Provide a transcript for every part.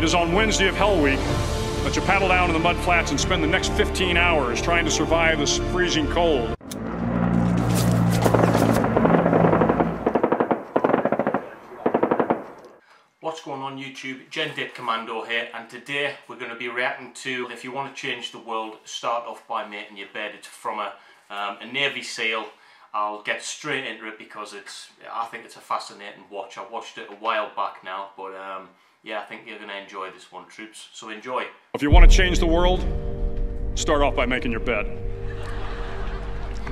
is on Wednesday of Hell Week that you paddle down to the mud flats and spend the next 15 hours trying to survive this freezing cold. What's going on YouTube? Dit Commando here, and today we're going to be reacting to if you want to change the world, start off by making your bed. It's from a Navy SEAL. I'll get straight into it because I think it's a fascinating watch. I watched it a while back now, but yeah, I think you're going to enjoy this one, troops. So enjoy. If you want to change the world, start off by making your bed.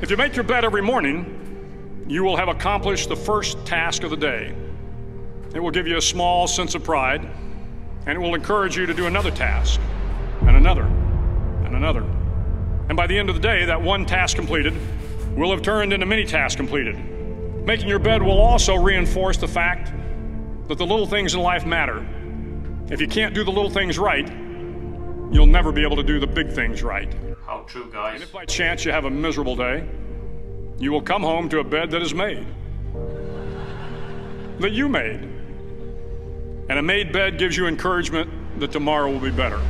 If you make your bed every morning, you will have accomplished the first task of the day. It will give you a small sense of pride, and it will encourage you to do another task, and another, and another. And by the end of the day, that one task completed will have turned into many tasks completed. Making your bed will also reinforce the fact that the little things in life matter. If you can't do the little things right, you'll never be able to do the big things right. How true, guys. And if by chance you have a miserable day, you will come home to a bed that is made. That you made. And a made bed gives you encouragement that tomorrow will be better.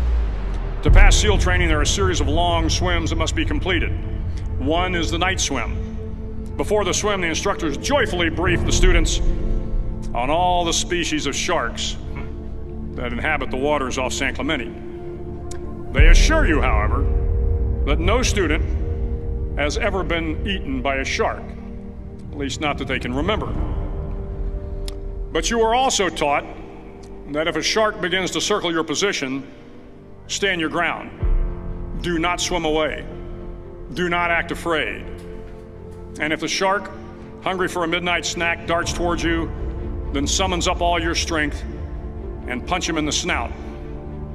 To pass SEAL training, there are a series of long swims that must be completed. One is the night swim. Before the swim, the instructors joyfully brief the students on all the species of sharks that inhabit the waters off San Clemente. They assure you, however, that no student has ever been eaten by a shark, at least not that they can remember. But you are also taught that if a shark begins to circle your position, stand your ground. Do not swim away. Do not act afraid. And if the shark, hungry for a midnight snack, darts towards you, then summons up all your strength and punch him in the snout,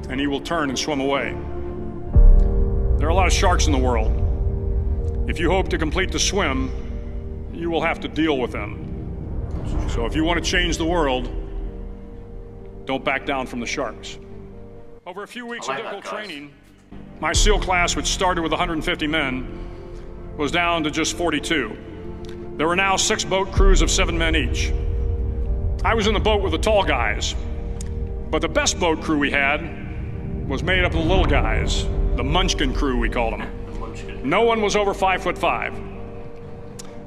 and he will turn and swim away. There are a lot of sharks in the world. If you hope to complete the swim, you will have to deal with them. So if you want to change the world, don't back down from the sharks. Over a few weeks of difficult training, my SEAL class, which started with 150 men, was down to just 42. There were now 6 boat crews of 7 men each. I was in the boat with the tall guys, but the best boat crew we had was made up of the little guys, the Munchkin crew, we called them. No one was over 5'5".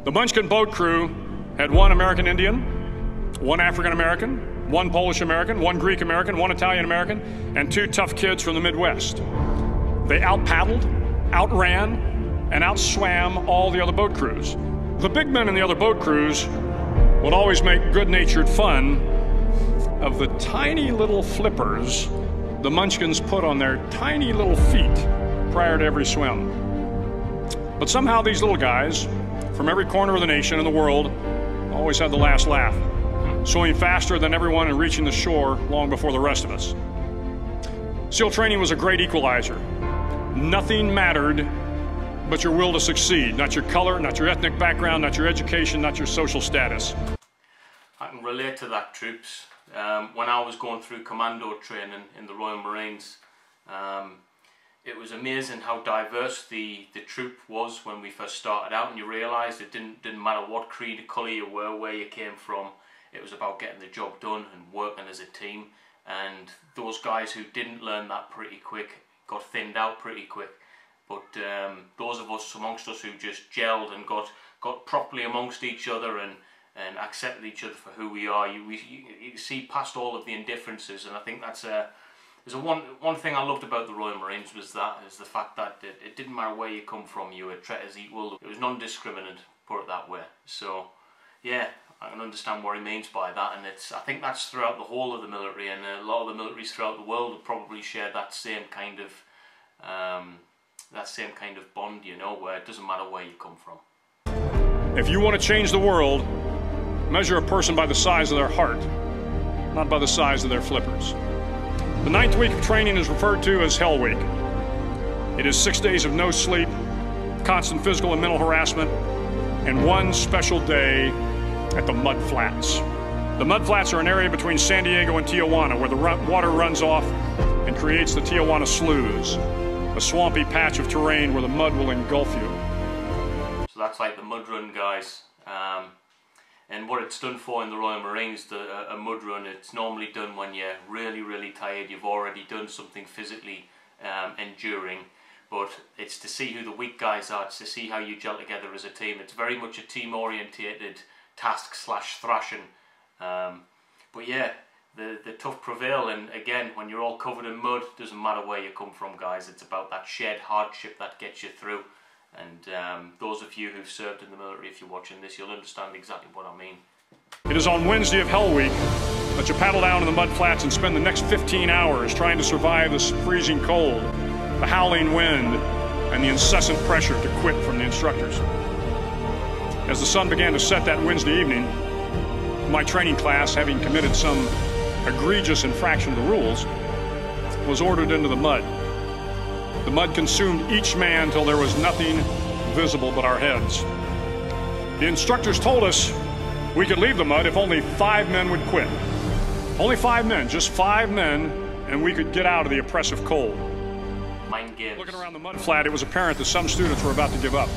The Munchkin boat crew had 1 American Indian, 1 African American, 1 Polish American, 1 Greek American, 1 Italian American, and 2 tough kids from the Midwest. They out-paddled, outran, and outswam all the other boat crews. The big men in the other boat crews would always make good-natured fun of the tiny little flippers the Munchkins put on their tiny little feet prior to every swim. But somehow these little guys from every corner of the nation and the world always had the last laugh, swimming faster than everyone and reaching the shore long before the rest of us. SEAL training was a great equalizer. Nothing mattered but your will to succeed, not your color, not your ethnic background, not your education, not your social status. I can relate to that, troops. When I was going through commando training in the Royal Marines, it was amazing how diverse the troop was when we first started out, and you realised it didn't matter what creed or colour you were, where you came from. It was about getting the job done and working as a team, and those guys who didn't learn that pretty quick got thinned out pretty quick. But those of us amongst us who just gelled and got properly amongst each other and accepted each other for who we are, you see past all of the indifferences. And I think that's one thing I loved about the Royal Marines is the fact that it didn't matter where you come from, you were treated as equal. It was non-discriminate, put it that way. So yeah, I can understand what he means by that, and I think that's throughout the whole of the military, and a lot of the militaries throughout the world will probably share that same kind of bond, you know, where it doesn't matter where you come from. If you want to change the world, measure a person by the size of their heart, not by the size of their flippers. The 9th week of training is referred to as Hell Week. It is 6 days of no sleep, constant physical and mental harassment, and 1 special day at the mud flats. The mud flats are an area between San Diego and Tijuana where the water runs off and creates the Tijuana Sloughs, a swampy patch of terrain where the mud will engulf you. So that's like the mud run, guys. And what it's done for in the Royal Marines, a mud run, it's normally done when you're really tired, you've already done something physically enduring, but it's to see who the weak guys are, it's to see how you gel together as a team. It's very much a team orientated task slash thrashing. But yeah, the tough prevail, and again, when you're all covered in mud, doesn't matter where you come from, guys, it's about that shared hardship that gets you through. And those of you who've served in the military, if you're watching this, you'll understand exactly what I mean. It is on Wednesday of Hell Week that you paddle down in the mud flats and spend the next 15 hours trying to survive the freezing cold, the howling wind, and the incessant pressure to quit from the instructors. As the sun began to set that Wednesday evening, my training class, having committed some egregious infraction of the rules, was ordered into the mud. The mud consumed each man till there was nothing visible but our heads. The instructors told us we could leave the mud if only 5 men would quit. Only 5 men, just 5 men, and we could get out of the oppressive cold. Mind games. Looking around the mud flat, it was apparent that some students were about to give up.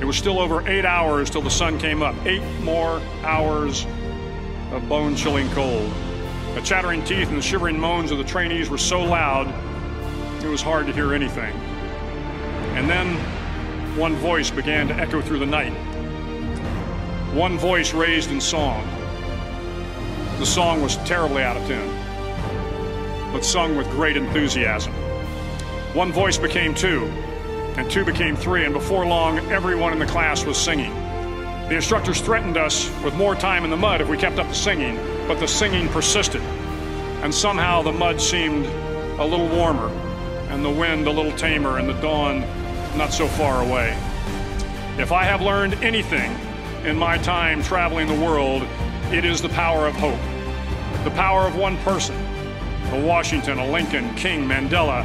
It was still over 8 hours till the sun came up. 8 more hours of bone-chilling cold. The chattering teeth and the shivering moans of the trainees were so loud, it was hard to hear anything. And then one voice began to echo through the night. One voice raised in song. The song was terribly out of tune, but sung with great enthusiasm. One voice became 2, and 2 became 3, and before long, everyone in the class was singing. The instructors threatened us with more time in the mud if we kept up the singing, but the singing persisted, and somehow the mud seemed a little warmer, and the wind a little tamer, and the dawn not so far away. If I have learned anything in my time traveling the world, it is the power of hope. The power of one person, a Washington, a Lincoln, King, Mandela,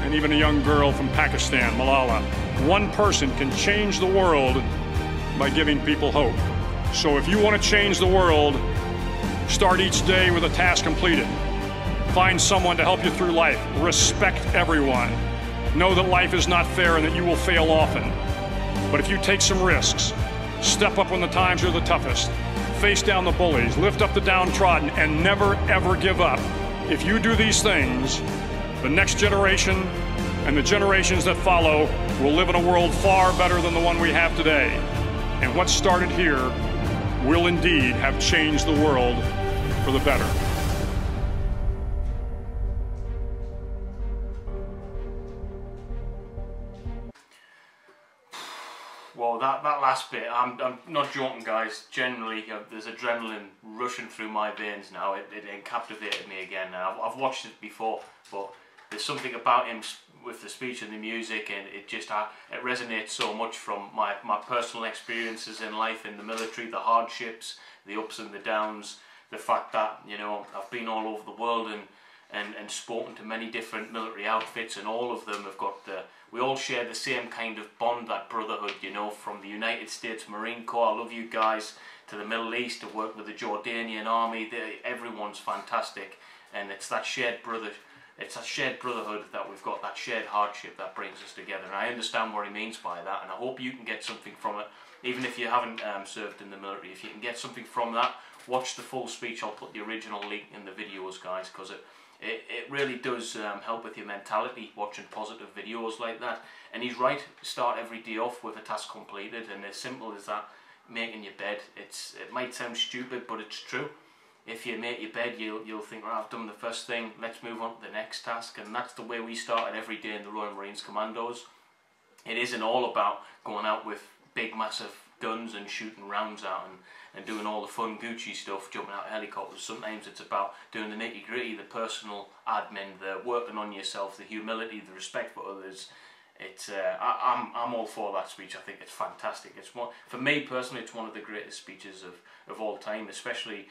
and even a young girl from Pakistan, Malala. One person can change the world by giving people hope. So if you want to change the world, start each day with a task completed. Find someone to help you through life. Respect everyone. Know that life is not fair and that you will fail often. But if you take some risks, step up when the times are the toughest, face down the bullies, lift up the downtrodden, and never ever give up. If you do these things, the next generation and the generations that follow will live in a world far better than the one we have today. And what started here will indeed have changed the world for the better. Well, that last bit, I'm not joking, guys. Generally, there's adrenaline rushing through my veins now. It captivated me again. Now, I've watched it before, but there's something about him with the speech and the music, and it just it resonates so much from my personal experiences in life, in the military, the hardships, the ups and the downs, the fact that, you know, I've been all over the world and spoken to many different military outfits, and all of them have got we all share the same kind of bond, that brotherhood, you know, from the United States Marine Corps, I love you guys, to the Middle East, to work with the Jordanian army. Everyone's fantastic, and it's that shared brotherhood that we've got, that shared hardship that brings us together. And I understand what he means by that, and I hope you can get something from it, even if you haven't served in the military. If you can get something from that, watch the full speech. I'll put the original link in the videos, guys, because it really does help with your mentality, watching positive videos like that. And he's right, start every day off with a task completed, and as simple as that, making your bed. It might sound stupid, but it's true. If you make your bed, you'll think, right, I've done the first thing, let's move on to the next task. And that's the way we started every day in the Royal Marines Commandos. It isn't all about going out with big massive guns and shooting rounds out and doing all the fun Gucci stuff, jumping out of helicopters. Sometimes it's about doing the nitty gritty, the personal admin, the working on yourself, the humility, the respect for others. I'm all for that speech. I think it's fantastic. For me personally, it's one of the greatest speeches of all time, especially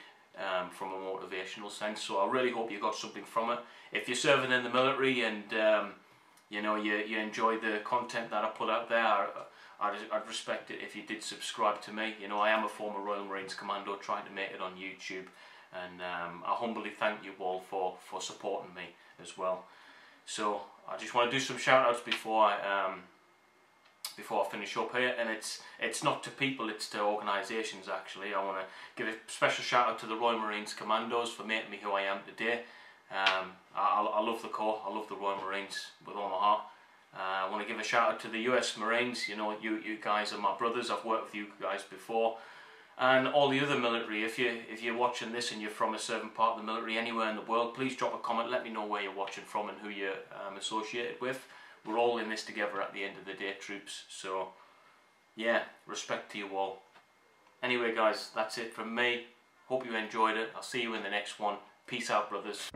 from a motivational sense. So I really hope you got something from it. If you're serving in the military and you know, you enjoy the content that I put out there, I'd respect it if you did subscribe to me. You know, I am a former Royal Marines Commando trying to make it on YouTube, and I humbly thank you all for supporting me as well. So I just want to do some shout outs before I before I finish up here, and it's not to people, it's to organisations actually. I want to give a special shout out to the Royal Marines Commandos for making me who I am today. I love the Corps, I love the Royal Marines with all my heart. I want to give a shout out to the US Marines. You know, you guys are my brothers, I've worked with you guys before. And all the other military, if you're watching this and you're from a certain part of the military anywhere in the world, please drop a comment, let me know where you're watching from and who you're associated with. We're all in this together at the end of the day, troops. So, yeah, respect to you all. Anyway guys, that's it from me. Hope you enjoyed it. I'll see you in the next one. Peace out, brothers.